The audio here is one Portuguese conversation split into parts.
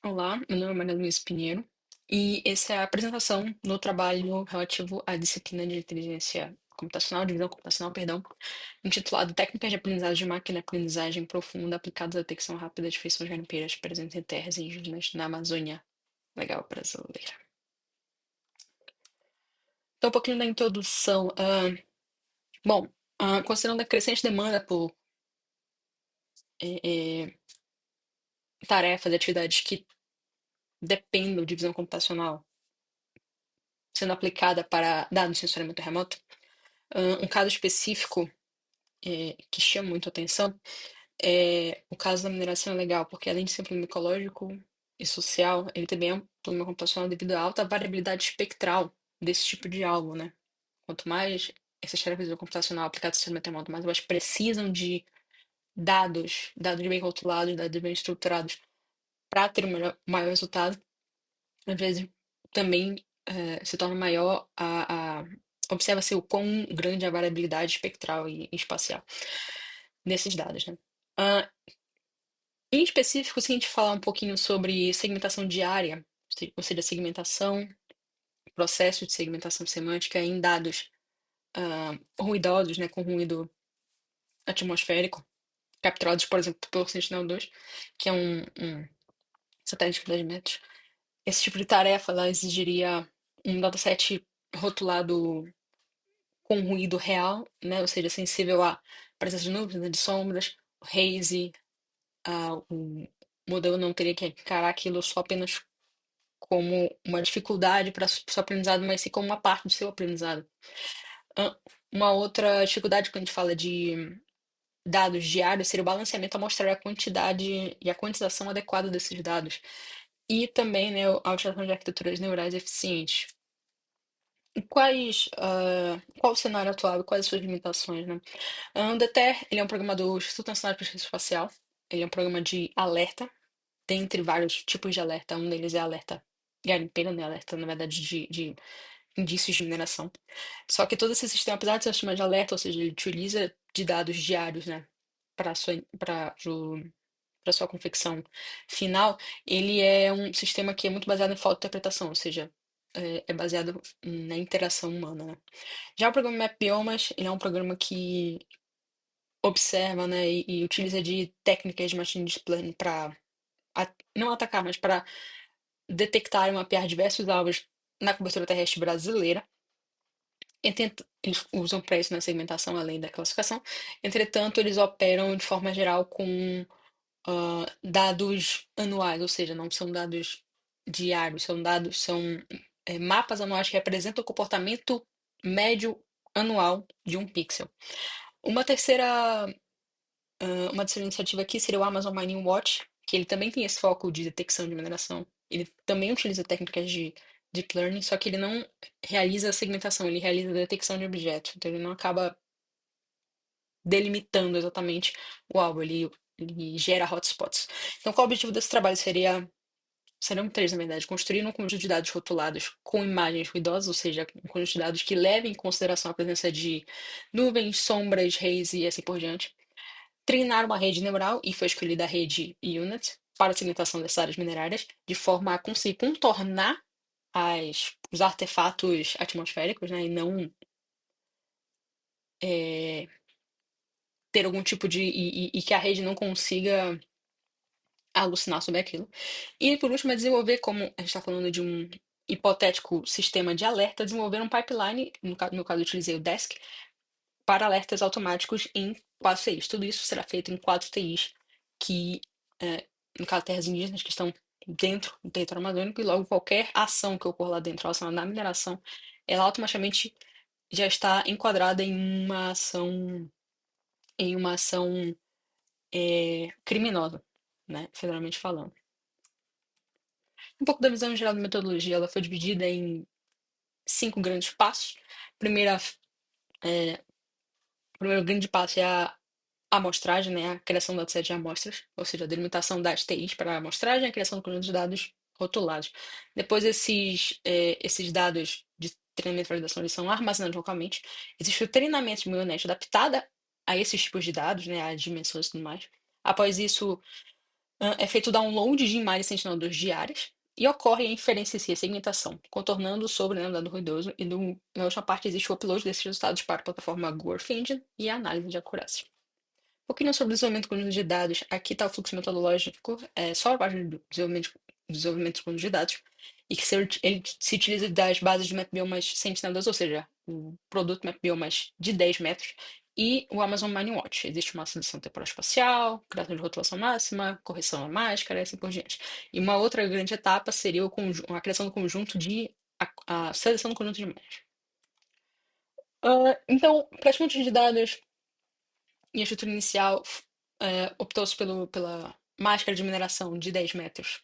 Olá, meu nome é Maria Luísa Pinheiro e essa é a apresentação do trabalho relativo à disciplina de inteligência computacional, de visão computacional, perdão, intitulado Técnicas de Aprendizagem de Máquina e Aprendizagem Profunda aplicadas à detecção rápida de feições garimpeiras presentes em terras indígenas na Amazônia Legal brasileira. Então, um pouquinho da introdução. Bom, considerando a crescente demanda por eh, eh, tarefas e atividades que dependam de visão computacional sendo aplicada para dados de sensoramento remoto, um caso específico que chama muito atenção é o caso da mineração ilegal, porque além de ser um problema ecológico e social, ele também é um problema computacional devido à alta variabilidade espectral desse tipo de algo, né? Quanto mais essas tarefas de computacional aplicadas ao sistema remoto, mais elas precisam de dados bem rotulados, dados bem estruturados, para ter um maior resultado, às vezes também se torna maior observa-se o quão grande é a variabilidade espectral e espacial desses dados, né? Ah, Em específico, se a gente falar um pouquinho sobre segmentação diária, ou seja, segmentação, processo de segmentação semântica em dados ruidosos, né, com ruído atmosférico, capturados, por exemplo, pelo Sentinel-2, que é um satélite de 10 metros. Esse tipo de tarefa, ela exigiria um dataset rotulado com ruído real, né, ou seja, sensível à presença de nuvens, né, de sombras, haze, o modelo não teria que encarar aquilo só apenas como uma dificuldade para o seu aprendizado, mas sim como uma parte do seu aprendizado. Ah, Uma outra dificuldade quando a gente fala de dados diários seria o balanceamento amostral, a quantidade e a quantização adequada desses dados. E também, né, a utilização de arquiteturas neurais eficientes. Qual o cenário atual e quais as suas limitações, né? O DETER, ele é um programa do Instituto Nacional de Pesquisa Espacial. Ele é um programa de alerta, dentre vários tipos de alerta. Um deles é alerta garimpeiro, né? Alerta, na verdade, de indícios de mineração. Só que todo esse sistema, apesar de ser um sistema de alerta, ou seja, ele utiliza de dados diários, né, para sua confecção final, ele é um sistema que é muito baseado em fotointerpretação, ou seja, é baseado na interação humana, né? Já o programa Map Biomas, ele é um programa que observa, né, e utiliza de técnicas de machine learning para não atacar, mas para detectar e mapear diversos alvos na cobertura terrestre brasileira. Eles usam para isso na segmentação, além da classificação. Entretanto, eles operam de forma geral com dados anuais, ou seja, não são dados diários, são mapas anuais que representam o comportamento médio anual de um pixel. Uma terceira, uma terceira iniciativa aqui seria o Amazon Mining Watch, que ele também tem esse foco de detecção de mineração. Ele também utiliza técnicas de deep learning, só que ele não realiza a segmentação, ele realiza a detecção de objetos. Então ele não acaba delimitando exatamente o alvo, ele gera hotspots. Então, qual o objetivo desse trabalho serão três, na verdade: construir um conjunto de dados rotulados com imagens ruidosas, ou seja, um conjunto de dados que leve em consideração a presença de nuvens, sombras, haze e assim por diante. Treinar uma rede neural, e foi escolhida a rede UNIT, para a segmentação dessas áreas minerárias, de forma a conseguir contornar os artefatos atmosféricos, né, e não é, ter algum tipo de. E que a rede não consiga alucinar sobre aquilo. E por último, é desenvolver, como a gente está falando de um hipotético sistema de alerta, desenvolver um pipeline, no meu caso eu utilizei o Desk, para alertas automáticos em 4 TIs. Tudo isso será feito em 4 TIs, que, no caso, terras indígenas que estão dentro do território amazônico, e logo qualquer ação que ocorra lá dentro relacionada à mineração, ela automaticamente já está enquadrada em uma ação criminosa, né, federalmente falando. Um pouco da visão geral da metodologia, ela foi dividida em 5 grandes passos. Primeira, é, o primeiro grande passo é a amostragem, né, a criação do dataset de amostras, ou seja, a delimitação das TIs para a amostragem e a criação do conjunto de dados rotulados. Depois, esses dados de treinamento e validação eles são armazenados localmente. Existe o treinamento de maionete adaptada a esses tipos de dados, né, as dimensões e tudo mais. Após isso, É feito o download de imagens Sentinel-2 diárias e ocorre a inferência em si, a segmentação, contornando sobre, né, o dado ruidoso, e na última parte existe o upload desses resultados para a plataforma Growth Engine e a análise de acurácia. Um pouquinho sobre o desenvolvimento conjunto de dados. Aqui está o fluxo metodológico, é só a página do desenvolvimento conjunto de dados, e que ele se utiliza das bases de MapBiomas Sentinel-2, ou seja, o produto MapBiomas de 10 metros, e o Amazon MineWatch. Existe uma seleção temporal espacial, criação de rotulação máxima, correção à máscara, e assim por diante. E uma outra grande etapa seria a criação do conjunto a seleção do conjunto de imagens. Então, para as fontes de dados, e a estrutura inicial optou-se pela máscara de mineração de 10 metros,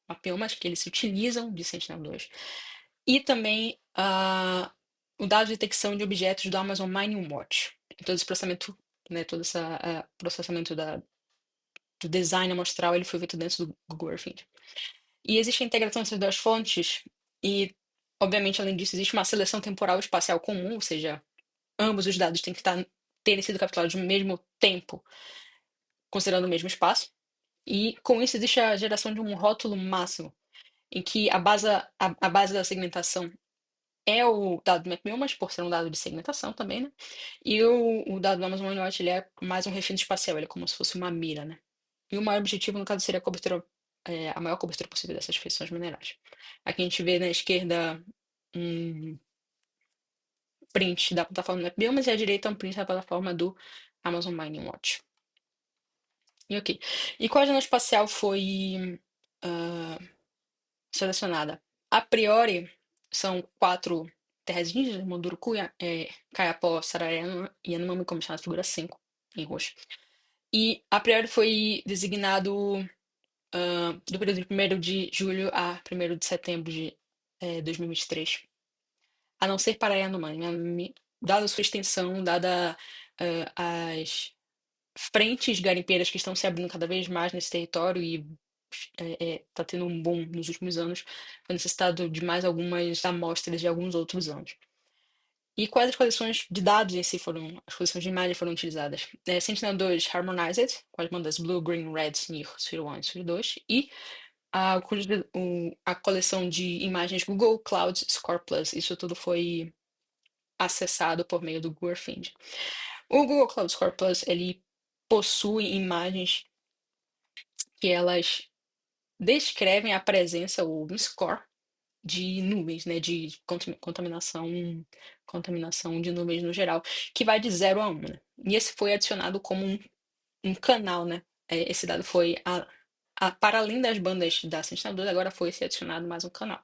mapiomas que eles se utilizam de Sentinel-2, e também o dado de detecção de objetos do Amazon Mining Watch. Todo esse processamento, né, todo esse processamento do design amostral, ele foi feito dentro do Google Earth Engine. E existe a integração dessas duas fontes, e, obviamente, além disso, existe uma seleção temporal e espacial comum, ou seja, ambos os dados têm que terem sido capturados no mesmo tempo, considerando o mesmo espaço. E com isso existe a geração de um rótulo máximo, em que a base da segmentação é o dado do MapMill, mas por ser um dado de segmentação também, né? E o dado do Amazon MineWatch, ele é mais um refino espacial, ele é como se fosse uma mira, né? E o maior objetivo, no caso, seria a maior cobertura possível dessas feições minerais. Aqui a gente vê na esquerda um print da plataforma do MapBiomas e à direita um print da plataforma do Amazon Mining Watch. E ok. E qual agenda espacial foi selecionada? A priori, são 4 terras indígenas: Munduruku, Kayapó, Sararema e Yanomami, como está na figura 5, em roxo. E a priori foi designado do período de 1º de julho a 1º de setembro de 2023. A não ser para Yanomami, dada a sua extensão, dada as frentes garimpeiras que estão se abrindo cada vez mais nesse território e está tendo um boom nos últimos anos, foi necessitado de mais algumas amostras de alguns outros anos. E quais as coleções de dados em si as coleções de imagens foram utilizadas? Sentinel-2 Harmonized, com as bandas Blue, Green, Red, SNIR, Sphere 1 e Sphere 2, e a coleção de imagens Google Cloud Score Plus. Isso tudo foi acessado por meio do Google Earth Engine. O Google Cloud Score Plus, ele possui imagens que elas descrevem a presença ou um score de nuvens, né, de contaminação de nuvens no geral, que vai de 0 a 1, né? E esse foi adicionado como um canal, né? Esse dado foi para além das bandas da Sentinel-2, agora foi se adicionado mais um canal.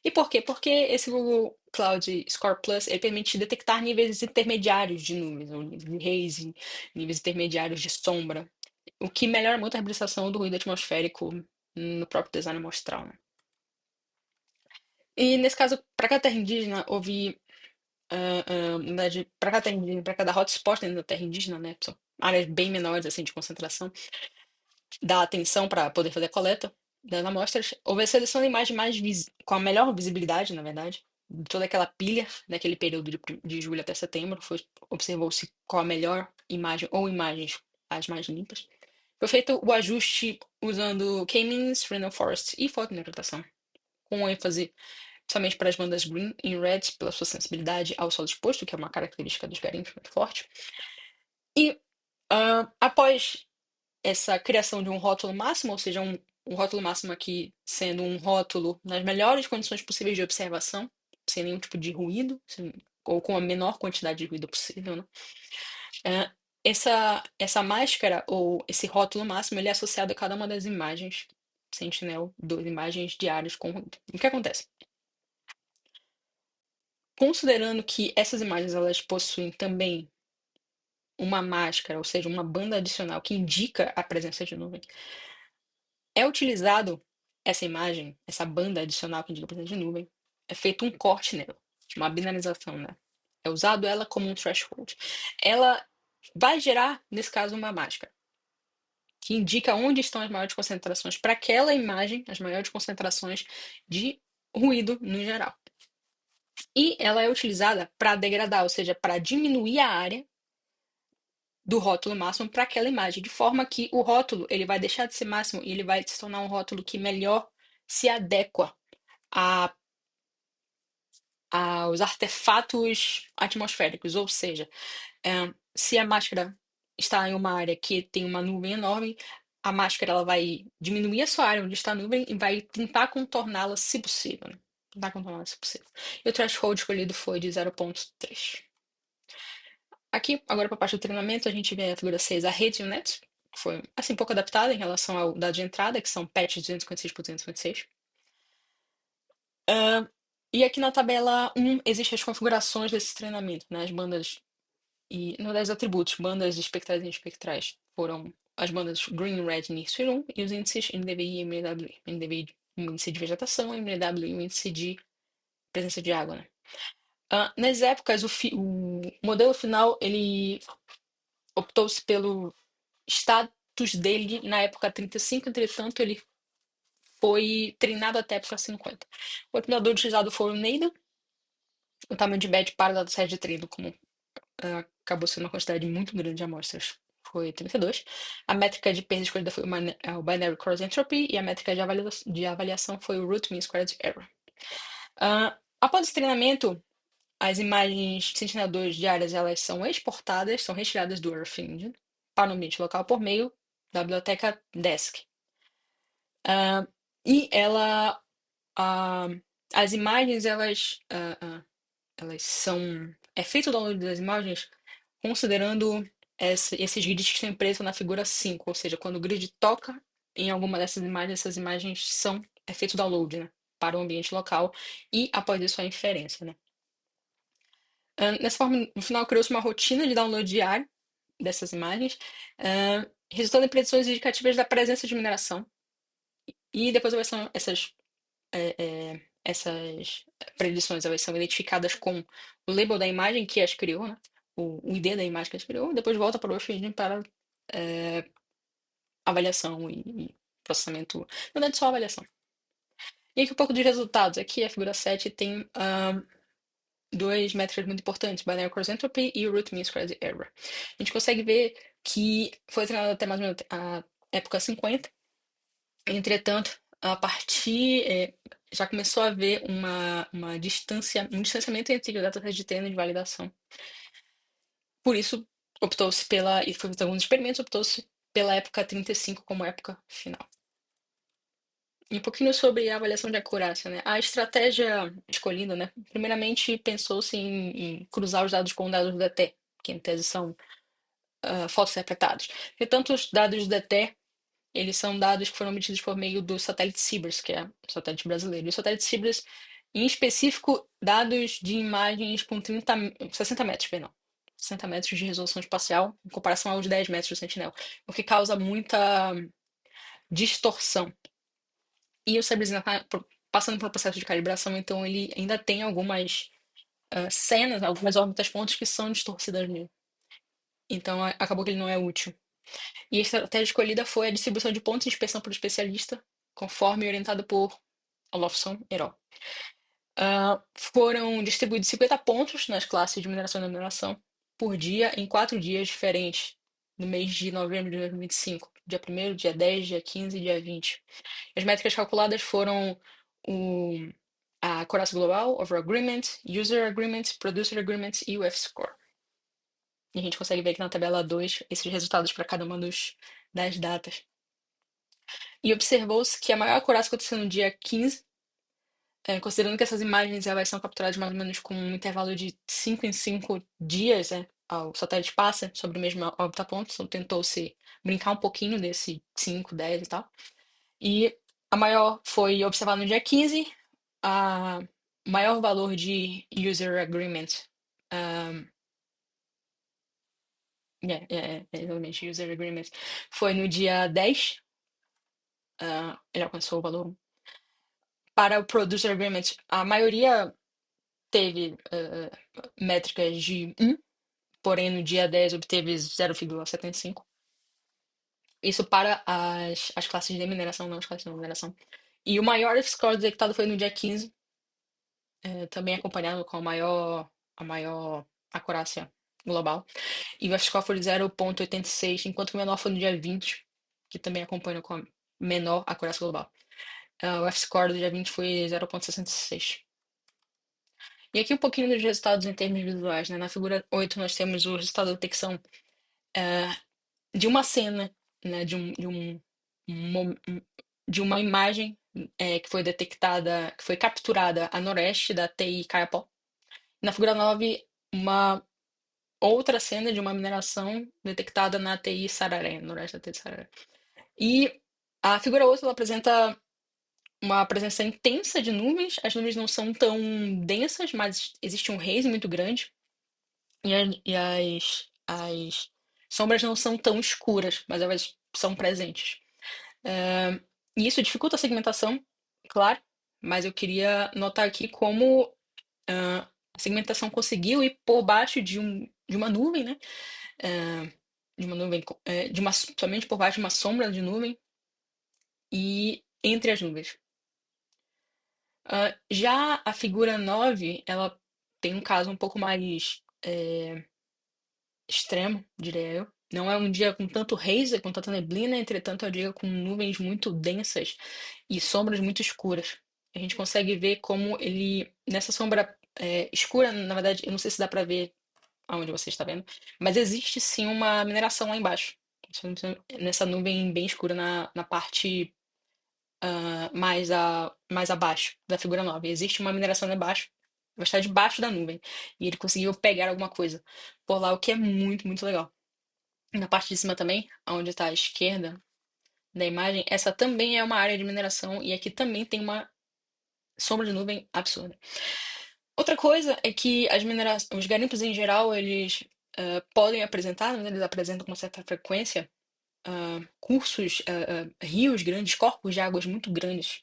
E por quê? Porque esse Google Cloud Score Plus, ele permite detectar níveis intermediários de nuvens, ou níveis de haze, níveis intermediários de sombra, o que melhora muito a representação do ruído atmosférico no próprio design amostral, né? E nesse caso, para cada terra indígena, houve, na verdade, para cada terra indígena, para cada hotspot dentro da terra indígena, né? São áreas bem menores, assim, de concentração, da atenção para poder fazer a coleta das amostras. Houve a seleção da imagem com a melhor visibilidade, na verdade, de toda aquela pilha, naquele período de julho até setembro. Observou-se qual a melhor imagem ou imagens as mais limpas. Foi feito o ajuste usando K-means, Random Forest e fotointerpretação, com ênfase somente para as bandas Green e Red, pela sua sensibilidade ao solo exposto, que é uma característica dos garimpos muito forte. E após essa criação de um rótulo máximo, ou seja, um rótulo máximo aqui sendo um rótulo nas melhores condições possíveis de observação, sem nenhum tipo de ruído, ou com a menor quantidade de ruído possível, né? Essa máscara ou esse rótulo máximo, ele é associado a cada uma das imagens Sentinel, 2 imagens diárias com ruído. O que acontece? Considerando que essas imagens elas possuem também uma máscara, ou seja, uma banda adicional que indica a presença de nuvem, é utilizado essa imagem, essa banda adicional que indica a presença de nuvem, é feito um corte nela, uma binarização, né? É usado ela como um threshold. Ela vai gerar, nesse caso, uma máscara, que indica onde estão as maiores concentrações para aquela imagem, as maiores concentrações de ruído no geral. E ela é utilizada para degradar, ou seja, para diminuir a área do rótulo máximo para aquela imagem, de forma que o rótulo ele vai deixar de ser máximo e ele vai se tornar um rótulo que melhor se adequa a, aos artefatos atmosféricos, ou seja, se a máscara está em uma área que tem uma nuvem enorme, a máscara ela vai diminuir a sua área onde está a nuvem e vai tentar contorná-la se possível, né? Tentar contorná-la se possível. E o threshold escolhido foi de 0,3. Aqui, agora para a parte do treinamento, a gente vê a figura 6, a rede Unet, que foi assim pouco adaptada em relação ao dado de entrada, que são patch 256 por 256. E aqui na tabela 1 existem as configurações desse treinamento, né? As bandas e no das atributos, bandas espectrais e espectrais foram as bandas Green, Red, NIRS 1 e os índices NDVI e MNWI. NDVI, o índice de vegetação, e MNWI, o índice de presença de água, né? Nas épocas, o modelo final, ele optou-se pelo status dele na época 35, entretanto, ele foi treinado até a época 50. O ordenador utilizado foi o NADA, o tamanho de batch para a dataset de treino, como acabou sendo uma quantidade muito grande de amostras, foi 32. A métrica de perda escolhida foi o Binary Cross Entropy e a métrica de avaliação foi o Root Mean Squared Error. Após esse treinamento, as imagens Sentinel-2 diárias elas são exportadas, são retiradas do Earth Engine para o ambiente local por meio da biblioteca Desk. E as imagens elas são é feito o download das imagens considerando esses grids que estão presos na figura 5, ou seja, quando o grid toca em alguma dessas imagens, essas imagens é feito o download, né, para o ambiente local e após isso a inferência, né. Nessa forma, no final criou-se uma rotina de download diário dessas imagens, resultando em predições indicativas da presença de mineração. E depois essas predições elas são identificadas com o label da imagem que as criou, né? O ID da imagem que as criou, depois volta para o Earth Engine para avaliação e processamento. Na verdade, só avaliação. E aqui um pouco de resultados. Aqui a figura 7 tem duas métricas muito importantes, Binary Cross Entropy e o Root Mean Squared Error. A gente consegue ver que foi treinado até mais ou menos a época 50. Entretanto, a partir já começou a haver um distanciamento entre o dataset de treino e de validação. Por isso, optou-se e foi feito alguns experimentos, optou-se pela época 35 como época final. E um pouquinho sobre a avaliação de acurácia, né? A estratégia escolhida, né? Primeiramente, pensou-se em cruzar os dados com dados do DT, que em tese são fotos interpretados. Portanto, os dados do DT eles são dados que foram obtidos por meio do satélite CIBRS, que é o satélite brasileiro. E o satélite CIBRS, em específico, dados de imagens com 60 metros, perdão. 60 metros de resolução espacial, em comparação aos 10 metros do Sentinel, o que causa muita distorção. E o CIBRS ainda está passando por um processo de calibração, então ele ainda tem algumas cenas, algumas órbitas pontos que são distorcidas nele. Então acabou que ele não é útil. E a estratégia escolhida foi a distribuição de pontos de inspeção por especialista, conforme orientado por Olofsson et al. Foram distribuídos 50 pontos nas classes de mineração e não mineração por dia em 4 dias diferentes, no mês de novembro de 2025, dia 1º, dia 10, dia 15 e dia 20. As métricas calculadas foram a Coraça Global, Overall Agreement, User Agreement, Producer Agreement e o F-Score. E a gente consegue ver aqui na tabela 2 esses resultados para cada uma das datas. E observou-se que a maior acurácia aconteceu no dia 15, considerando que essas imagens elas são capturadas mais ou menos com um intervalo de 5 em 5 dias, né? O satélite passa sobre o mesmo órbita ponto, então tentou-se brincar um pouquinho desse 5, 10 e tal. E a maior foi observada no dia 15, o maior valor de User Agreement. Exatamente, User Agreement. Foi no dia 10, ele alcançou o valor 1. Para o Producer Agreement, a maioria teve métricas de 1, porém no dia 10 obteve 0,75. Isso para as classes de mineração, não as classes de mineração. E o maior score detectado foi no dia 15, também acompanhado com a maior acurácia global. E o f-score foi de 0,86, enquanto que o menor foi no dia 20, que também acompanha com a menor acurácia global. O f-score do dia 20 foi 0,66. E aqui um pouquinho dos resultados em termos visuais, né? Na figura 8 nós temos o resultado da detecção de uma cena, né? De uma imagem que foi detectada, que foi capturada a noreste da TI Caiapó. Na figura 9, uma outra cena de uma mineração detectada na TI Sararé, noroeste da TI Sararé. E a figura 8 ela apresenta uma presença intensa de nuvens. As nuvens não são tão densas, mas existe um haze muito grande. E as sombras não são tão escuras, mas elas são presentes. E isso dificulta a segmentação, claro, mas eu queria notar aqui como a segmentação conseguiu ir por baixo de uma nuvem, né? De uma nuvem, somente por baixo de uma sombra de nuvem e entre as nuvens. Já a figura 9 ela tem um caso um pouco mais extremo, diria eu. Não é um dia com tanto haze, com tanta neblina, entretanto é um dia com nuvens muito densas e sombras muito escuras. A gente consegue ver como ele, nessa sombra escura, na verdade, eu não sei se dá para ver aonde você está vendo, mas existe sim uma mineração lá embaixo. Nessa nuvem bem escura na parte mais abaixo da figura 9. Existe uma mineração lá embaixo, vai estar debaixo da nuvem. E ele conseguiu pegar alguma coisa por lá, o que é muito, muito legal. Na parte de cima também, onde está à esquerda da imagem, essa também é uma área de mineração e aqui também tem uma sombra de nuvem absurda. Outra coisa é que os garimpos em geral, eles podem apresentar, né, eles apresentam com uma certa frequência cursos, rios grandes, corpos de águas muito grandes,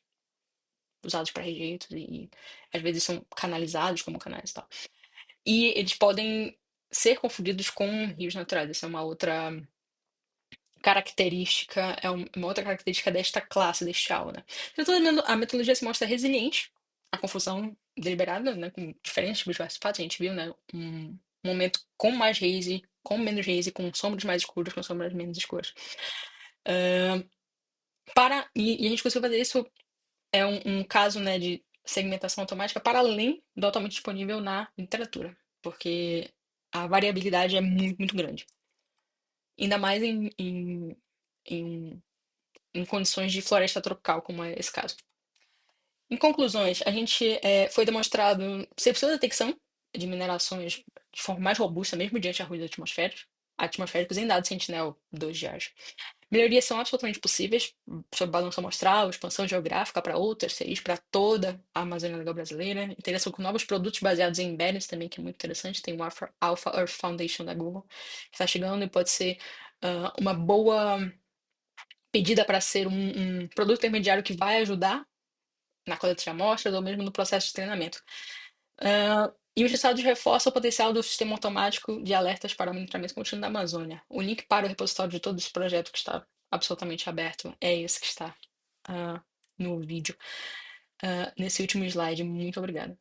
usados para rejeitos e às vezes são canalizados como canais e tal. E eles podem ser confundidos com rios naturais. Essa é uma outra característica, uma outra característica desta classe, deste aula, né? Então, a metodologia se mostra resiliente à confusão deliberada, né, com diferentes tipos de artefatos. A gente viu, né, um momento com mais haze, com menos haze, com sombras mais escuras, com sombras menos escuras. E a gente conseguiu fazer isso, é um caso, né, de segmentação automática para além do atualmente disponível na literatura, porque a variabilidade é muito, muito grande. Ainda mais em em condições de floresta tropical, como é esse caso. Em conclusões, a gente foi demonstrado ser possível a detecção de minerações de forma mais robusta, mesmo diante de ruídos atmosféricos em dados Sentinel-2 diários. Melhorias são absolutamente possíveis sobre balanço amostral, expansão geográfica para outras CIs, para toda a Amazônia Legal brasileira, interação com novos produtos baseados em embeddings também, que é muito interessante. Tem o Alpha Earth Foundation da Google, que está chegando e pode ser uma boa pedida para ser um produto intermediário que vai ajudar na coleta de amostras ou mesmo no processo de treinamento. E os resultados reforçam o potencial do sistema automático de alertas para monitoramento contínuo da Amazônia. O link para o repositório de todo esse projeto que está absolutamente aberto é esse que está no vídeo, nesse último slide. Muito obrigada.